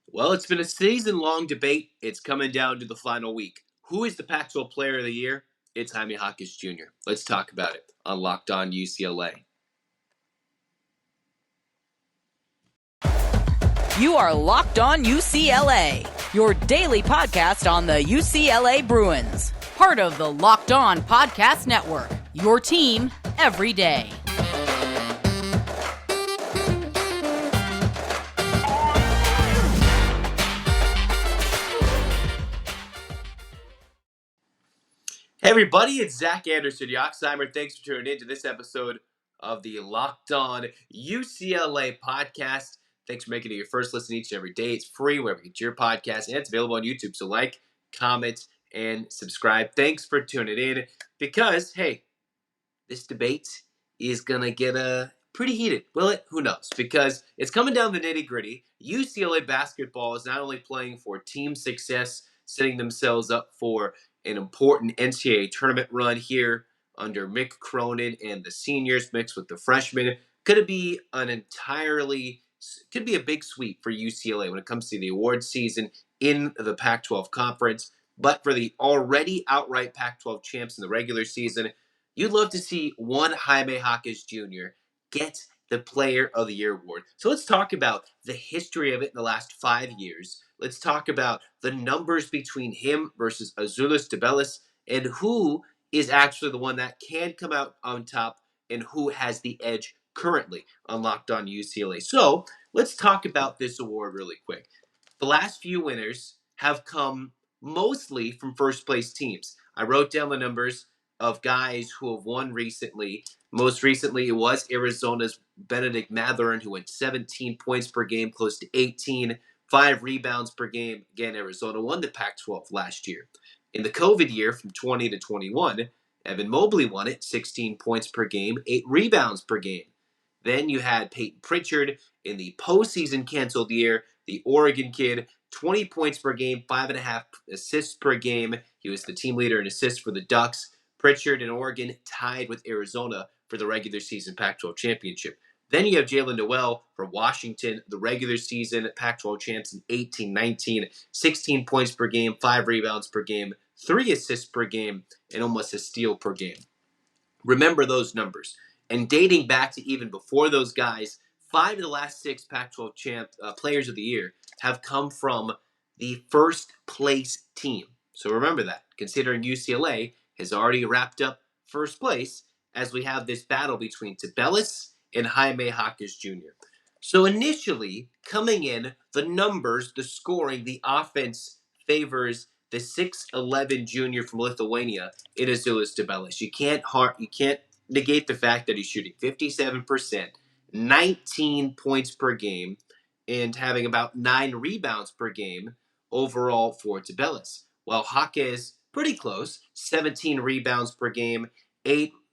Well, it's been a season-long debate. It's coming down to the final week. Who is the Pac-12 Player of the Year? It's Jaime Jaquez Jr. Let's talk about it on Locked On UCLA. You are Locked On UCLA, your daily podcast on the UCLA Bruins. Part of the Locked On Podcast Network, your team every day. Hey everybody, it's Anderson-Yoxsimer. Thanks for tuning in to this episode of the Locked On UCLA podcast. Thanks for making it your first listen each and every day. It's free wherever you get your podcast, and it's available on YouTube. So like, comment, and subscribe. Thanks for tuning in because, hey, this debate is going to get pretty heated. Will it? Who knows? Because it's coming down to the nitty-gritty. UCLA Basketball is not only playing for team success, setting themselves up for an important NCAA tournament run here under Mick Cronin and the seniors mixed with the freshmen. Could it be could be a big sweep for UCLA when it comes to the awards season in the Pac-12 Conference. But for the already outright Pac-12 champs in the regular season, you'd love to see one Jaime Jaquez Jr. get the Player of the Year award. So let's talk about the history of it in the last 5 years. Let's talk about the numbers between him versus Azuolas Tubelis and who is actually the one that can come out on top and who has the edge currently on Locked On UCLA. So let's talk about this award really quick. The last few winners have come mostly from first place teams. I wrote down the numbers of guys who have won recently. Most recently, it was Arizona's Benedict Mathurin, who went 17 points per game, close to 18, 5 rebounds per game. Again, Arizona won the Pac-12 last year. In the COVID year, from 20 to 21, Evan Mobley won it, 16 points per game, 8 rebounds per game. Then you had Peyton Pritchard in the postseason canceled year, the Oregon kid, 20 points per game, 5.5 assists per game. He was the team leader in assists for the Ducks. Pritchard and Oregon tied with Arizona for the regular season Pac-12 championship. Then you have Jalen Noel for Washington, the regular season Pac-12 champs in 18-19, 16 points per game, 5 rebounds per game, 3 assists per game, and almost a steal per game. Remember those numbers. And dating back to even before those guys, 5 of the last 6 Pac-12 players of the year have come from the first place team. So remember that, considering UCLA has already wrapped up first place as we have this battle between Tubelis and Jaime Jaquez Jr. So initially, coming in, the numbers, the scoring, the offense favors the 6'11 junior from Lithuania, it is Azuolas Tubelis. You can't negate the fact that he's shooting 57%, 19 points per game, and having about 9 rebounds per game overall for Tubelis. While Jaquez, pretty close, 17 rebounds per game,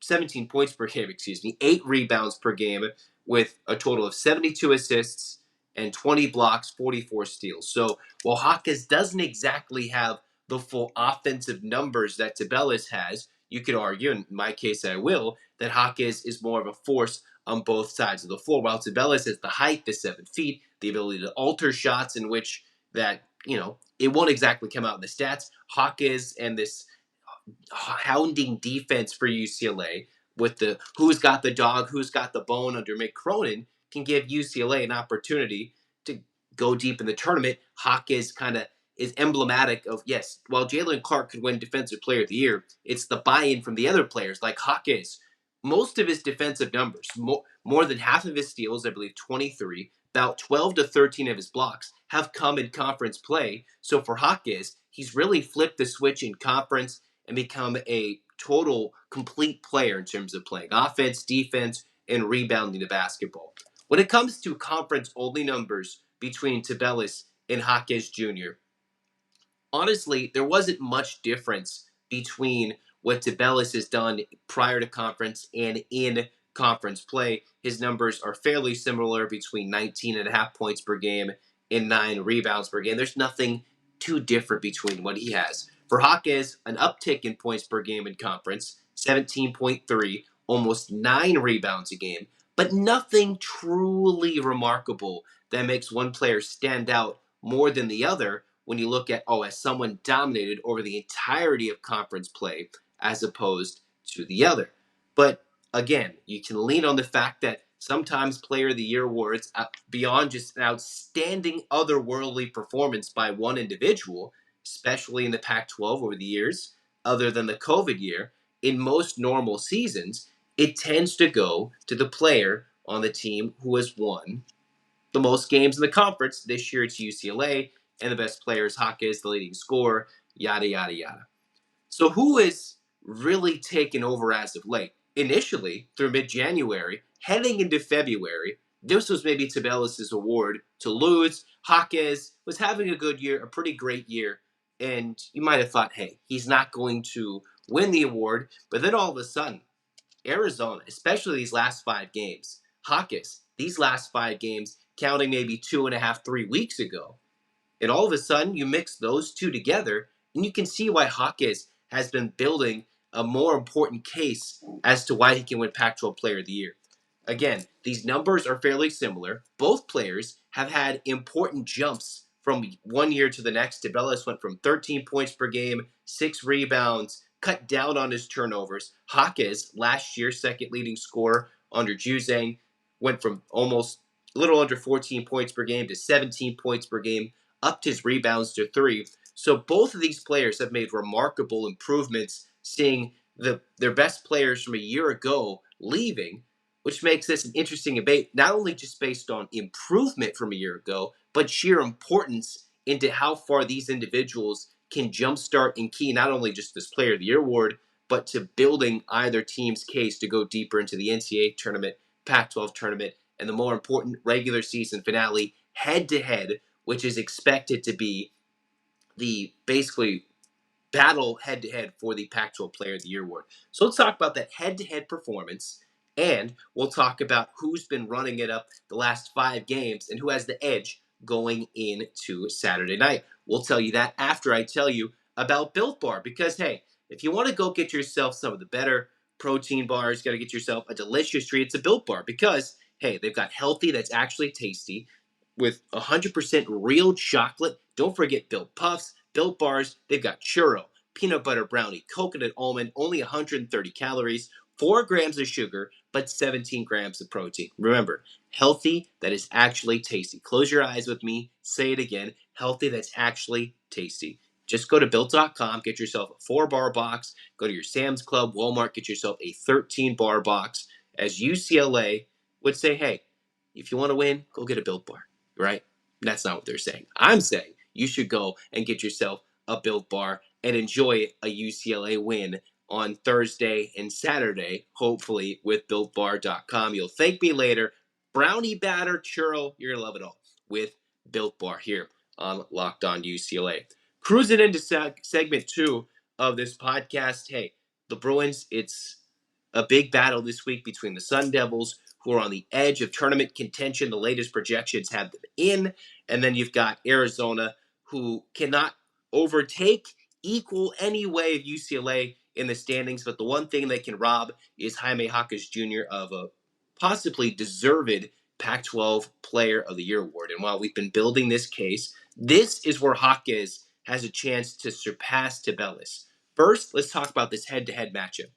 17 points per game, 8 rebounds per game with a total of 72 assists and 20 blocks, 44 steals. So while Jaquez doesn't exactly have the full offensive numbers that Tubelis has, you could argue, in my case I will, that Jaquez is more of a force on both sides of the floor, while Tubelis has the height, the 7 feet, the ability to alter shots in which that, it won't exactly come out in the stats. Jaquez and this hounding defense for UCLA with the who's got the dog, who's got the bone under Mick Cronin can give UCLA an opportunity to go deep in the tournament. Jaquez kind of is emblematic of, yes, while Jalen Clark could win Defensive Player of the Year, it's the buy-in from the other players like Jaquez. Most of his defensive numbers, more than half of his steals, I believe 23, about 12 to 13 of his blocks have come in conference play. So for Jaquez, he's really flipped the switch in conference and become a total complete player in terms of playing offense, defense, and rebounding the basketball. When it comes to conference-only numbers between Tubelis and Jaquez Jr., honestly, there wasn't much difference between what Tubelis has done prior to conference and in conference play. His numbers are fairly similar, between 19.5 points per game and 9 rebounds per game. There's nothing too different between what he has. For Jaquez, an uptick in points per game in conference, 17.3, almost 9 rebounds a game, but nothing truly remarkable that makes one player stand out more than the other when you look at, as someone dominated over the entirety of conference play as opposed to the other. But again, you can lean on the fact that sometimes Player of the Year awards, beyond just an outstanding otherworldly performance by one individual, especially in the Pac-12 over the years, other than the COVID year, in most normal seasons, it tends to go to the player on the team who has won the most games in the conference. This year it's UCLA, and the best player is Jaquez, the leading scorer, yada, yada, yada. So who is really taken over as of late? Initially, through mid-January, heading into February, this was maybe Tubelis' award to lose. Jaquez was having a good year, a pretty great year, and you might have thought, hey, he's not going to win the award. But then all of a sudden, Arizona, especially these last 5 games, Jaquez, these last 5 games, counting maybe 2.5, 3 weeks ago, and all of a sudden you mix those two together, and you can see why Jaquez has been building a more important case as to why he can win Pac-12 Player of the Year. Again, these numbers are fairly similar. Both players have had important jumps from one year to the next. Tubelis went from 13 points per game, 6 rebounds, cut down on his turnovers. Jaquez, last year, second leading scorer under Juzang, went from almost a little under 14 points per game to 17 points per game, upped his rebounds to 3. So both of these players have made remarkable improvements, seeing their best players from a year ago leaving, which makes this an interesting debate, not only just based on improvement from a year ago, but sheer importance into how far these individuals can jumpstart and key not only just this Player of the Year award, but to building either team's case to go deeper into the NCAA tournament, Pac-12 tournament, and the more important regular season finale head-to-head, which is expected to be the basically battle head-to-head for the Pac-12 Player of the Year award. So let's talk about that head-to-head performance, and we'll talk about who's been running it up the last 5 games and who has the edge going into Saturday night. We'll tell you that after I tell you about Built Bar, because, hey, if you want to go get yourself some of the better protein bars, you got to get yourself a delicious treat. It's a Built Bar because, hey, they've got healthy that's actually tasty with 100% real chocolate. Don't forget Built Puffs, Built Bars. They've got churro, peanut butter brownie, coconut almond, only 130 calories, 4 grams of sugar, but 17 grams of protein. Remember, healthy that is actually tasty. Close your eyes with me. Say it again. Healthy that's actually tasty. Just go to Built.com, get yourself a 4-bar box. Go to your Sam's Club, Walmart, get yourself a 13-bar box. As UCLA would say, hey, if you want to win, go get a Built Bar, right? That's not what they're saying. I'm saying you should go and get yourself a Built Bar and enjoy a UCLA win on Thursday and Saturday, hopefully with BuiltBar.com. You'll thank me later. Brownie batter, churro, you're going to love it all with Built Bar here on Locked On UCLA. Cruising into segment 2 of this podcast. Hey, the Bruins, it's a big battle this week between the Sun Devils, who are on the edge of tournament contention. The latest projections have them in. And then you've got Arizona, who cannot overtake, equal any way of UCLA in the standings. But the one thing they can rob is Jaime Jaquez Jr. of a possibly deserved Pac-12 Player of the Year award. And while we've been building this case, this is where Jaquez has a chance to surpass Tubelis. First, let's talk about this head-to-head matchup.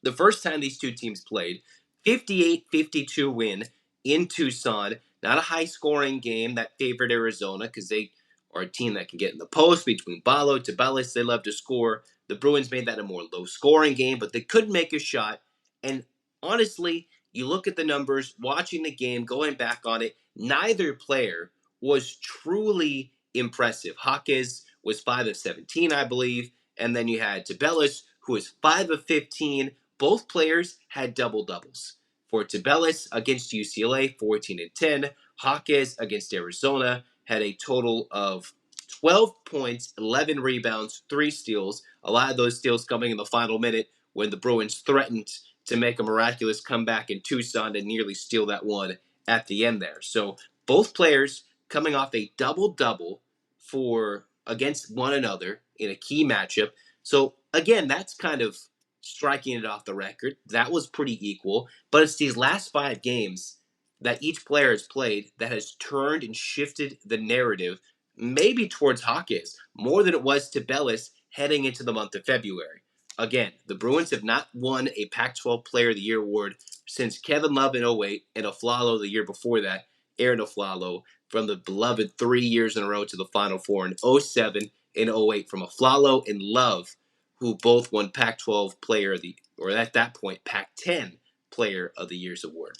The first time these two teams played, 58-52 win in Tucson. Not a high-scoring game that favored Arizona because they are a team that can get in the post between Ballo, Tubelis. They love to score. The Bruins made that a more low-scoring game, but they couldn't make a shot. And honestly, you look at the numbers, watching the game, going back on it, neither player was truly impressive. Jaquez was 5 of 17, I believe. And then you had Tubelis, who was 5 of 15. Both players had double-doubles. For Tubelis against UCLA, 14 and 10. Jaquez against Arizona had a total of 12 points, 11 rebounds, 3 steals. A lot of those steals coming in the final minute when the Bruins threatened to make a miraculous comeback in Tucson and nearly steal that one at the end there. So both players coming off a double-double for against one another in a key matchup. So again, that's kind of striking it off the record. That was pretty equal. But it's these last 5 games that each player has played that has turned and shifted the narrative maybe towards Jaquez more than it was Tubelis heading into the month of February. Again, the Bruins have not won a Pac-12 Player of the Year award since Kevin Love in 08 and Aflalo the year before that, Aaron Aflalo, from the beloved 3 years in a row to the Final Four in 07 and 08 from Aflalo and Love, who both won Pac-12 Player of the, or at that point, Pac-10 Player of the Year's award.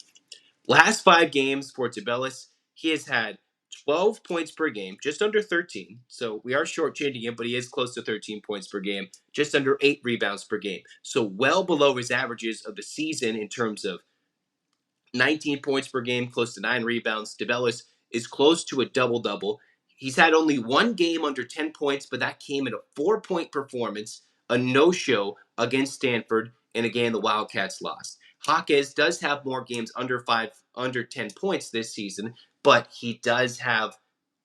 Last 5 games for Tubelis, he has had 12 points per game, just under 13. So we are shortchanging him, but he is close to 13 points per game, just under 8 rebounds per game. So well below his averages of the season in terms of 19 points per game, close to 9 rebounds. Tubelis is close to a double-double. He's had only one game under 10 points, but that came in a 4-point performance, a no-show against Stanford, and again, the Wildcats lost. Jaquez does have more games under 10 points this season, but he does have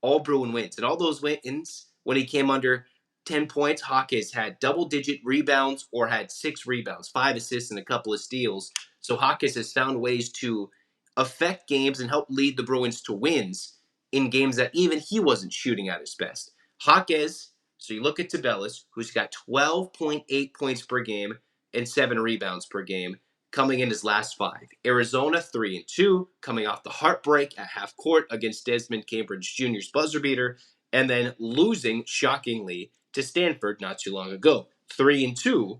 all Bruin wins. And all those wins, when he came under 10 points, Jaquez had double-digit rebounds or had 6 rebounds, 5 assists, and a couple of steals. So Jaquez has found ways to affect games and help lead the Bruins to wins in games that even he wasn't shooting at his best. Jaquez, so you look at Tubelis, who's got 12.8 points per game and 7 rebounds per game, coming in his last 5. Arizona 3-2, coming off the heartbreak at half court against Desmond Cambridge Jr.'s buzzer beater, and then losing, shockingly, to Stanford not too long ago. 3-2,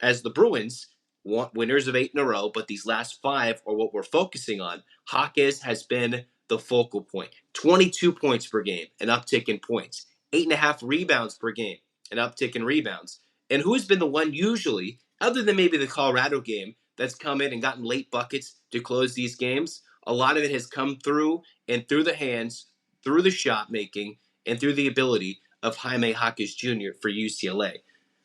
as the Bruins, winners of 8 in a row, but these last 5 are what we're focusing on. Jaquez has been the focal point. 22 points per game, an uptick in points. 8.5 rebounds per game, an uptick in rebounds. And who's been the one usually, other than maybe the Colorado game, that's come in and gotten late buckets to close these games? A lot of it has come through and through the hands, through the shot making, and through the ability of Jaime Jaquez Jr. for UCLA.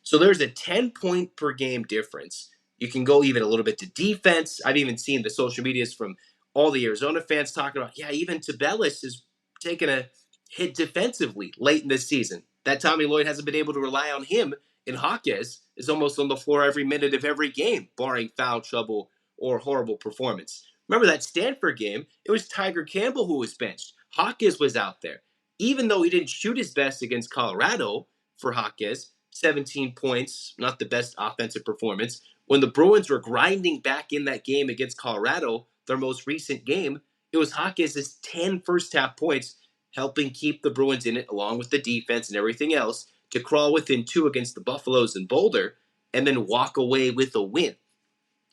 So there's a 10-point per game difference. You can go even a little bit to defense. I've even seen the social medias from all the Arizona fans talking about, yeah, even Tubelis is taking a hit defensively late in this season. That Tommy Lloyd hasn't been able to rely on him, and Jaquez is almost on the floor every minute of every game, barring foul trouble or horrible performance. Remember that Stanford game? It was Tiger Campbell who was benched. Jaquez was out there. Even though he didn't shoot his best against Colorado for Jaquez, 17 points, not the best offensive performance. When the Bruins were grinding back in that game against Colorado, their most recent game, it was Jaquez's 10 first-half points, helping keep the Bruins in it, along with the defense and everything else, to crawl within 2 against the Buffaloes in Boulder, and then walk away with a win.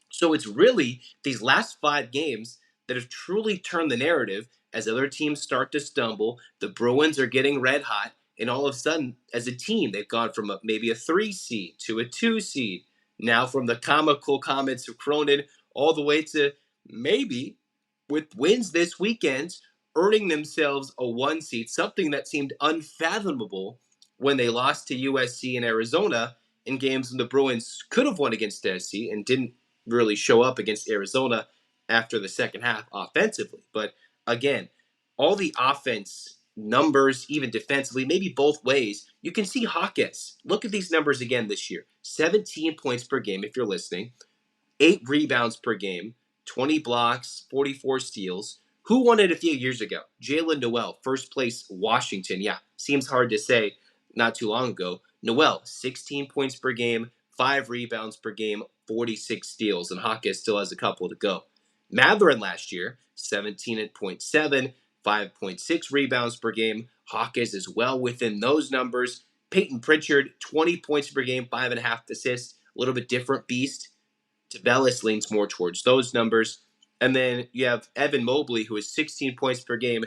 So it's really these last 5 games that have truly turned the narrative. As other teams start to stumble, the Bruins are getting red hot, and all of a sudden, as a team, they've gone from maybe a 3 seed to a 2 seed. Now from the comical comments of Cronin all the way to maybe, with wins this weekend, earning themselves a 1 seed, something that seemed unfathomable when they lost to USC and Arizona in games when the Bruins could have won against SC and didn't really show up against Arizona after the second half offensively. But again, all the offense numbers, even defensively, maybe both ways, you can see Jaquez. Look at these numbers again this year. 17 points per game, if you're listening. 8 rebounds per game. 20 blocks, 44 steals. Who won it a few years ago? Jalen Noel, first place Washington. Yeah, seems hard to say not too long ago. Noel, 16 points per game, 5 rebounds per game, 46 steals, and Jaquez still has a couple to go. Matherin last year, 17.7, 5.6 rebounds per game. Jaquez is well within those numbers. Peyton Pritchard, 20 points per game, 5.5 assists. A little bit different beast. Tubelis leans more towards those numbers. And then you have Evan Mobley, who is 16 points per game,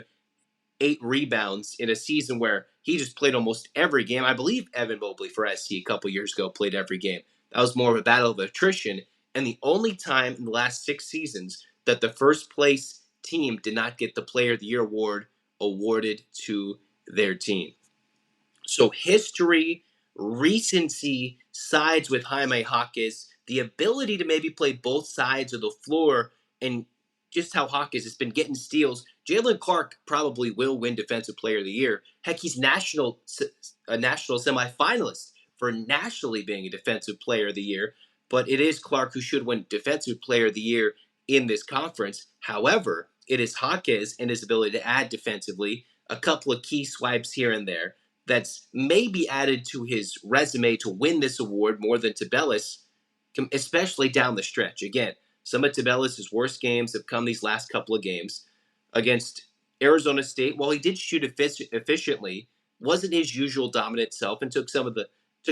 8 rebounds in a season where he just played almost every game. I believe Evan Mobley for SC a couple years ago played every game. That was more of a battle of attrition. And the only time in the last 6 seasons that the first place team did not get the Player of the Year award awarded to their team. So history, recency sides with Jaime Jaquez, the ability to maybe play both sides of the floor, and just how Jaquez has been getting steals. Jalen Clark probably will win Defensive Player of the Year. Heck, he's a national semifinalist for nationally being a Defensive Player of the Year. But it is Clark who should win Defensive Player of the Year in this conference. However, it is Jaquez and his ability to add defensively, a couple of key swipes here and there, that's maybe added to his resume to win this award more than Tubelis, especially down the stretch. Again, some of Tubelis' worst games have come these last couple of games against Arizona State. While he did shoot efficiently, wasn't his usual dominant self and took the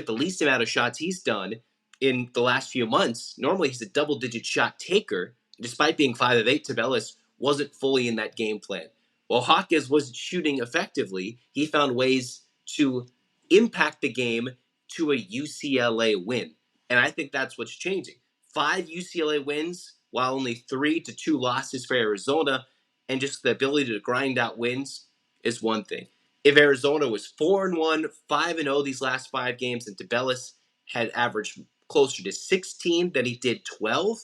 least amount of shots he's done in the last few months. Normally, he's a double-digit shot taker. Despite being 5'8", Tubelis wasn't fully in that game plan. While Jaquez wasn't shooting effectively, he found ways to impact the game to a UCLA win. And I think that's what's changing. 5 UCLA wins, while only 3-2 losses for Arizona, and just the ability to grind out wins is one thing. If Arizona was 4-1, 5-0 these last 5 games, and Tubelis had averaged closer to 16 than he did 12,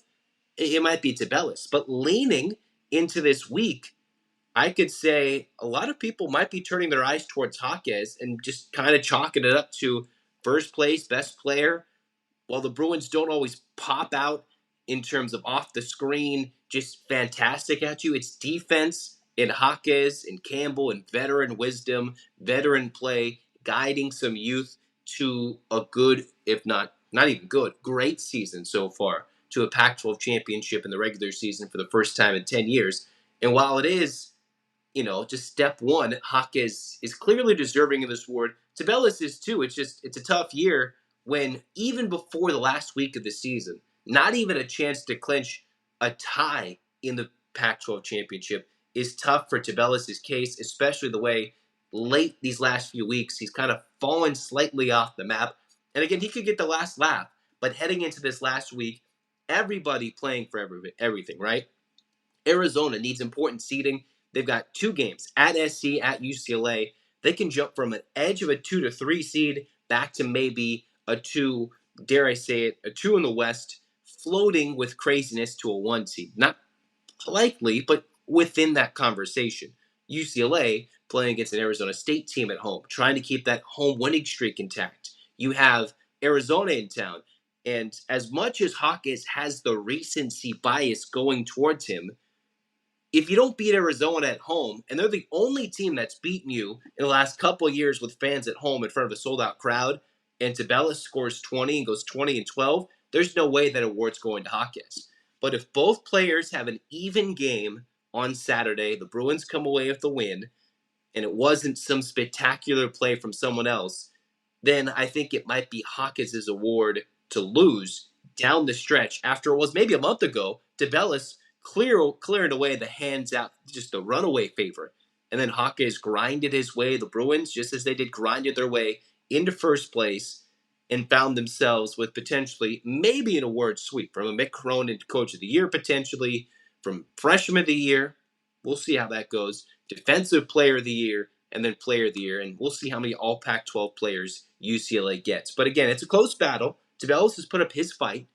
it might be Tubelis. But leaning into this week, I could say a lot of people might be turning their eyes towards Jaquez and just kind of chalking it up to first place, best player. While the Bruins don't always pop out in terms of off the screen, just fantastic at you, it's defense in Jaquez and Campbell and veteran wisdom, veteran play, guiding some youth to a good, if not even good, great season so far, to a Pac-12 championship in the regular season for the first time in 10 years. And while it is, just step one, Jaquez is clearly deserving of this award. Tubelis is too. It's a tough year when even before the last week of the season, not even a chance to clinch a tie in the Pac-12 championship is tough for Tubelis' case, especially the way late these last few weeks he's kind of fallen slightly off the map. And again, he could get the last laugh, but heading into this last week, everybody playing for everything, right? Arizona needs important seeding. They've got 2 games at SC, at UCLA. They can jump from an edge of a 2-3 seed back to maybe a 2, dare I say it, a 2 in the West, floating with craziness to a 1 seed. Not likely, but within that conversation. UCLA playing against an Arizona State team at home, trying to keep that home winning streak intact. You have Arizona in town. And as much as Jaquez has the recency bias going towards him, if you don't beat Arizona at home, and they're the only team that's beaten you in the last couple of years with fans at home in front of a sold-out crowd, and Tubelis scores 20 and goes 20-12, there's no way that award's going to Jaquez. But if both players have an even game on Saturday, the Bruins come away with the win, and it wasn't some spectacular play from someone else, then I think it might be Jaquez's award to lose down the stretch after it was maybe a month ago. Tubelis cleared away the hands out, just a runaway favorite. And then Jaquez grinded his way, the Bruins, just as they did, grinded their way into first place and found themselves with potentially maybe an award sweep from a Mick Cronin Coach of the Year, potentially from Freshman of the Year. We'll see how that goes. Defensive Player of the Year, and then Player of the Year. And we'll see how many all Pac-12 players UCLA gets. But again, it's a close battle. Tubelis has put up his fight.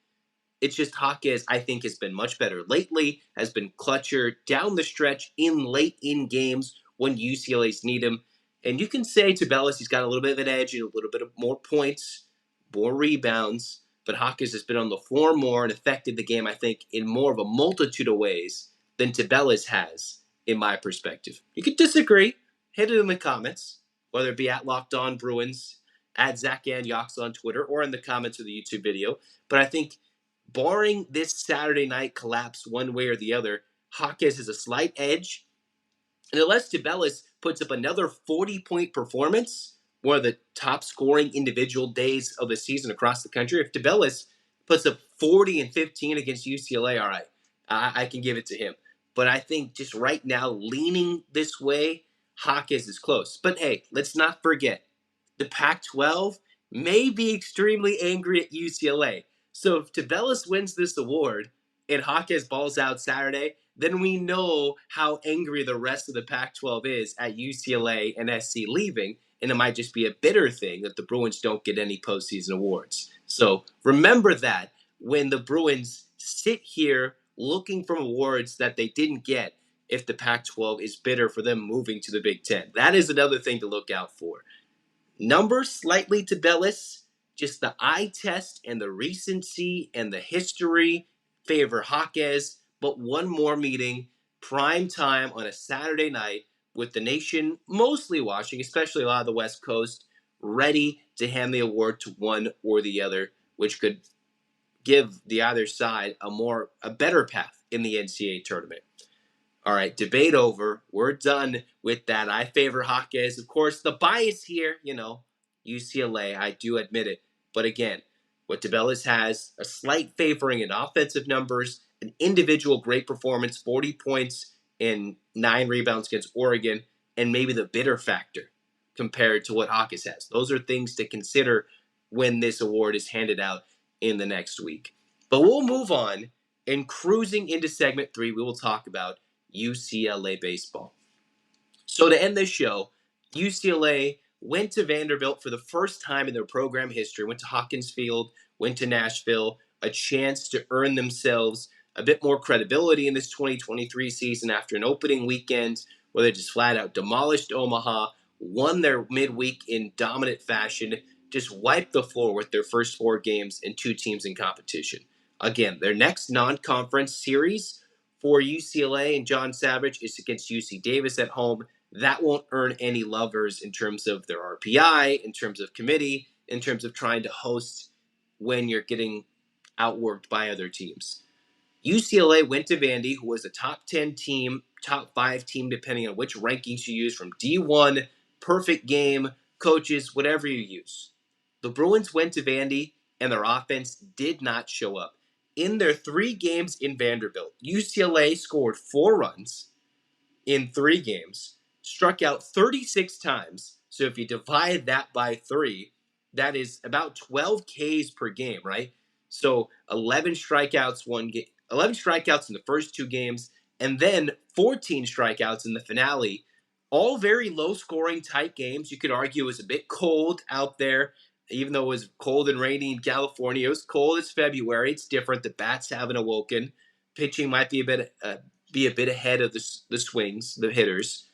It's just Jaquez, I think, has been much better lately, has been clutcher down the stretch late in games when UCLA's need him. And you can say Tubelis, he's got a little bit of an edge and a little bit of more points, more rebounds, but Jaquez has been on the floor more and affected the game, I think, in more of a multitude of ways than Tubelis has, in my perspective. You could disagree. Hit it in the comments, whether it be at Locked On Bruins, at Zach and Yox on Twitter, or in the comments of the YouTube video. But I think barring this Saturday night collapse one way or the other, Jaquez has a slight edge. And unless Tubelis puts up another 40-point performance, one of the top scoring individual days of the season across the country, if Tubelis puts up 40 and 15 against UCLA, all right, I can give it to him. But I think just right now, leaning this way, Jaquez is close. But hey, let's not forget, the Pac-12 may be extremely angry at UCLA. So if Tubelis wins this award and Jaquez balls out Saturday, then we know how angry the rest of the Pac-12 is at UCLA and SC leaving, and it might just be a bitter thing that the Bruins don't get any postseason awards. So remember that when the Bruins sit here looking for awards that they didn't get if the Pac-12 is bitter for them moving to the Big Ten. That is another thing to look out for. Numbers slightly Tubelis, just the eye test and the recency and the history favor Jaquez, but one more meeting prime time on a Saturday night with the nation mostly watching, especially a lot of the West Coast, ready to hand the award to one or the other, which could give the other side a better path in the NCAA tournament. All right, debate over. We're done with that. I favor Jaquez. Of course, the bias here, UCLA, I do admit it. But again, what Tubelis has, a slight favoring in offensive numbers, an individual great performance, 40 points and 9 rebounds against Oregon, and maybe the bitter factor compared to what Jaquez has. Those are things to consider when this award is handed out in the next week. But we'll move on, and cruising into segment 3, we will talk about UCLA baseball. So to end this show, UCLA went to Vanderbilt for the first time in their program history, went to Hawkins Field, went to Nashville, a chance to earn themselves a bit more credibility in this 2023 season after an opening weekend where they just flat out demolished Omaha, won their midweek in dominant fashion, just wiped the floor with their first 4 games and 2 teams in competition. Again, their next non-conference series for UCLA and John Savage is against UC Davis at home. That won't earn any lovers in terms of their RPI, in terms of committee, in terms of trying to host when you're getting outworked by other teams. UCLA went to Vandy, who was a top 10 team, top 5 team, depending on which rankings you use, from D1, perfect game, coaches, whatever you use. The Bruins went to Vandy, and their offense did not show up. In their 3 games in Vanderbilt, UCLA scored 4 runs in 3 games, struck out 36 times. So if you divide that by 3, that is about 12 Ks per game, right? So 11 strikeouts in the first 2 games, and then 14 strikeouts in the finale. All very low-scoring, tight games. You could argue it was a bit cold out there. Even though it was cold and rainy in California, it was cold. It's February. It's different. The bats haven't awoken. Pitching might be a bit ahead of the swings, the hitters.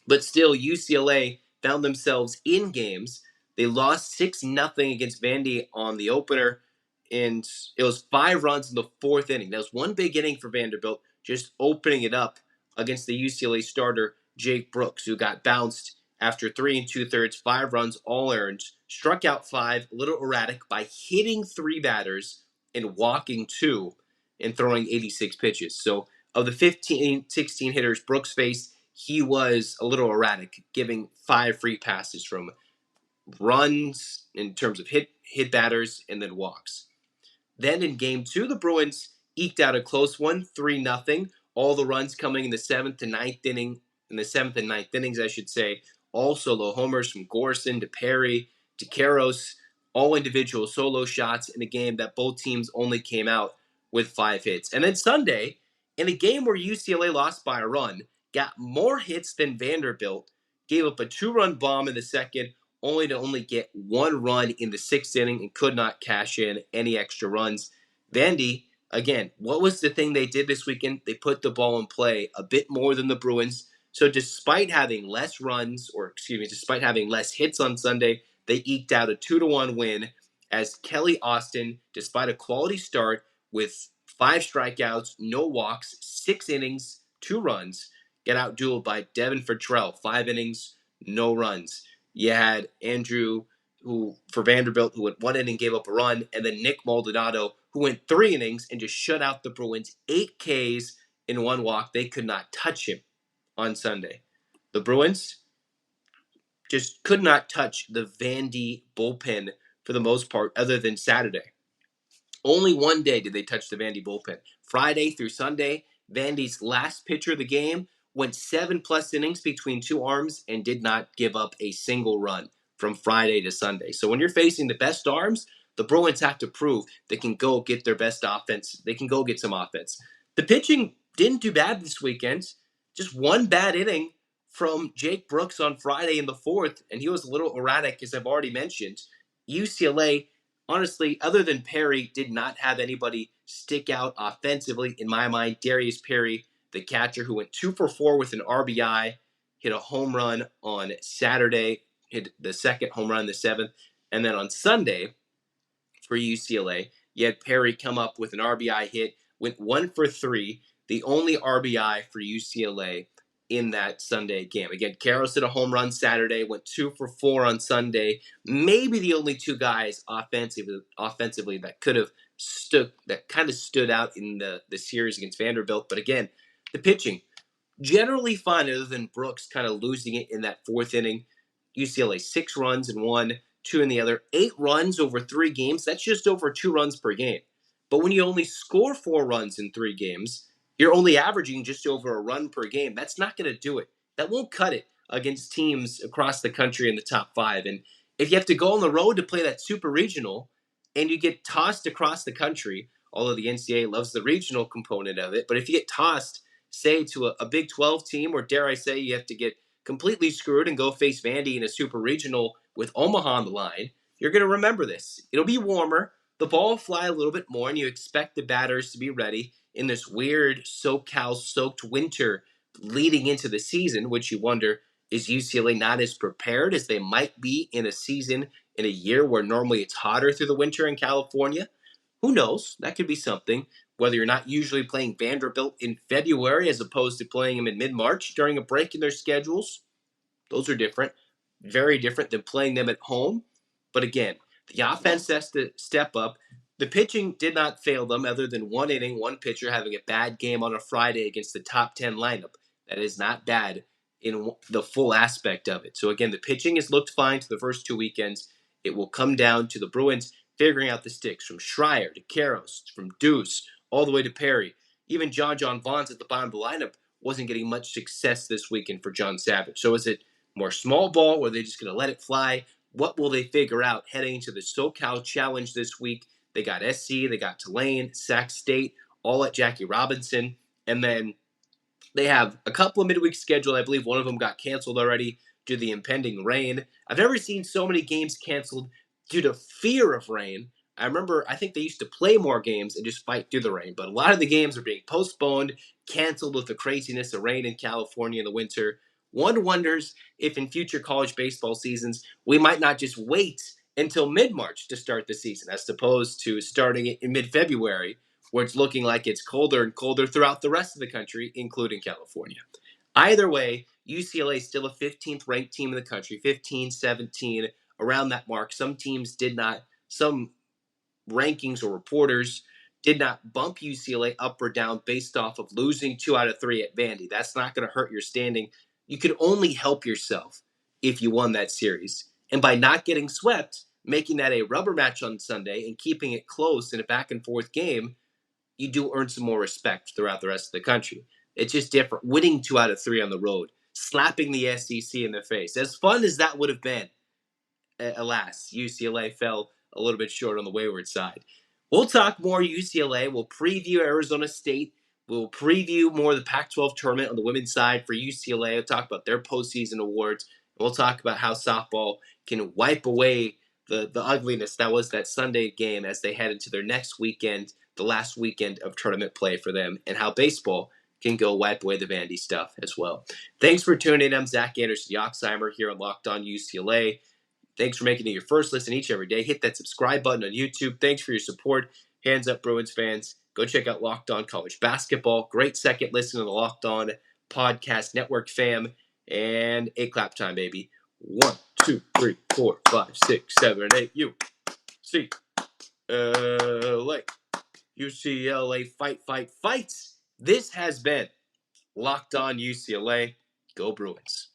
But still, UCLA found themselves in games. They lost 6-0 against Vandy on the opener, and it was 5 runs in the 4th inning. That was one big inning for Vanderbilt, just opening it up against the UCLA starter, Jake Brooks, who got bounced after 3 2/3, 5 runs, all earned, struck out 5, a little erratic, by hitting 3 batters and walking 2 and throwing 86 pitches. So of the 16 hitters Brooks faced, he was a little erratic, giving 5 free passes from runs in terms of hit batters and then walks. Then in game 2, the Bruins eked out a close one, 3-0. All the runs coming in the 7th and 9th innings, I should say. All solo homers from Gorson to Perry to Karros, all individual solo shots in a game that both teams only came out with 5 hits. And then Sunday, in a game where UCLA lost by a run, got more hits than Vanderbilt, gave up a 2-run bomb in the 2nd, only to get 1 run in the 6th inning and could not cash in any extra runs. Vandy, again, what was the thing they did this weekend? They put the ball in play a bit more than the Bruins. So despite having less hits on Sunday, they eked out a 2-1 win as Kelly Austin, despite a quality start with 5 strikeouts, no walks, 6 innings, 2 runs, get outdueled by Devin Fertrell, 5 innings, no runs. You had Andrew, who for Vanderbilt, who went 1 inning, gave up a run, and then Nick Maldonado, who went 3 innings and just shut out the Bruins, 8 Ks in 1 walk. They could not touch him on Sunday. The Bruins just could not touch the Vandy bullpen for the most part, other than Saturday. Only one day did they touch the Vandy bullpen. Friday through Sunday, Vandy's last pitcher of the game went 7+ innings between 2 arms and did not give up a single run from Friday to Sunday. So when you're facing the best arms, the Bruins have to prove they can go get their best offense. They can go get some offense. The pitching didn't do bad this weekend. Just 1 bad inning from Jake Brooks on Friday in the 4th, and he was a little erratic, as I've already mentioned. UCLA, honestly, other than Perry, did not have anybody stick out offensively. In my mind, Darius Perry, the catcher, who went 2 for 4 with an RBI, hit a home run on Saturday, hit the 2nd home run in the 7th. And then on Sunday, for UCLA, you had Perry come up with an RBI hit, went 1 for 3, the only RBI for UCLA in that Sunday game. Again, Karros hit a home run Saturday, went 2 for 4 on Sunday. Maybe the only two guys offensively that kind of stood out in the series against Vanderbilt. But again, the pitching generally fine, other than Brooks kind of losing it in that fourth inning. UCLA 6 runs in one, 2 in the other, 8 runs over 3 games. That's just over 2 runs per game. But when you only score 4 runs in 3 games, you're only averaging just over a run per game. That's not going to do it. That won't cut it against teams across the country in the top 5. And if you have to go on the road to play that super regional and you get tossed across the country, although the NCAA loves the regional component of it, but if you get tossed, say, to a Big 12 team, or dare I say you have to get completely screwed and go face Vandy in a super regional with Omaha on the line, you're going to remember this. It'll be warmer. The ball will fly a little bit more, and you expect the batters to be ready in this weird SoCal-soaked winter leading into the season, which you wonder, is UCLA not as prepared as they might be in a season in a year where normally it's hotter through the winter in California? Who knows? That could be something. Whether you're not usually playing Vanderbilt in February as opposed to playing them in mid-March during a break in their schedules, those are different. Very different than playing them at home. But again, the offense has to step up. The pitching did not fail them other than one inning, one pitcher having a bad game on a Friday against the top 10 lineup. That is not bad in the full aspect of it. So again, the pitching has looked fine to the first 2 weekends. It will come down to the Bruins figuring out the sticks from Schreier to Karros, from Deuce, all the way to Perry. Even John Vaughns at the bottom of the lineup wasn't getting much success this weekend for John Savage. So is it more small ball, or are they just going to let it fly? What will they figure out heading into the SoCal Challenge this week? They got SC, they got Tulane, Sac State, all at Jackie Robinson. And then they have a couple of midweek scheduled. I believe one of them got canceled already due to the impending rain. I've never seen so many games canceled due to fear of rain. I think they used to play more games and just fight through the rain, but a lot of the games are being postponed, canceled with the craziness of rain in California in the winter. One wonders if in future college baseball seasons, we might not just wait until mid-March to start the season, as opposed to starting it in mid-February, where it's looking like it's colder and colder throughout the rest of the country, including California. Either way, UCLA is still a 15th ranked team in the country, 15, 17, around that mark. Some rankings or reporters did not bump UCLA up or down based off of losing 2 out of 3 at Vandy. That's not going to hurt your standing. You could only help yourself if you won that series. And by not getting swept, making that a rubber match on Sunday and keeping it close in a back and forth game, you do earn some more respect throughout the rest of the country. It's just different. Winning 2 out of 3 on the road, slapping the SEC in the face. As fun as that would have been, alas, UCLA fell a little bit short on the wayward side. We'll talk more UCLA. We'll preview Arizona State. We'll preview more of the Pac-12 tournament on the women's side for UCLA. We'll talk about their postseason awards. And we'll talk about how softball can wipe away the ugliness that was that Sunday game as they head into their next weekend, the last weekend of tournament play for them, and how baseball can go wipe away the Vandy stuff as well. Thanks for tuning in. I'm Zach Anderson-Yoxsimer here on Locked On UCLA. Thanks for making it your first listen each every day. Hit that subscribe button on YouTube. Thanks for your support. Hands up, Bruins fans. Go check out Locked On College Basketball. Great second listen to the Locked On Podcast Network fam. And a clap time, baby. 1, 2, 3, 4, 5, 6, 7, 8. UCLA. UCLA fight, fight, fights. This has been Locked On UCLA. Go Bruins.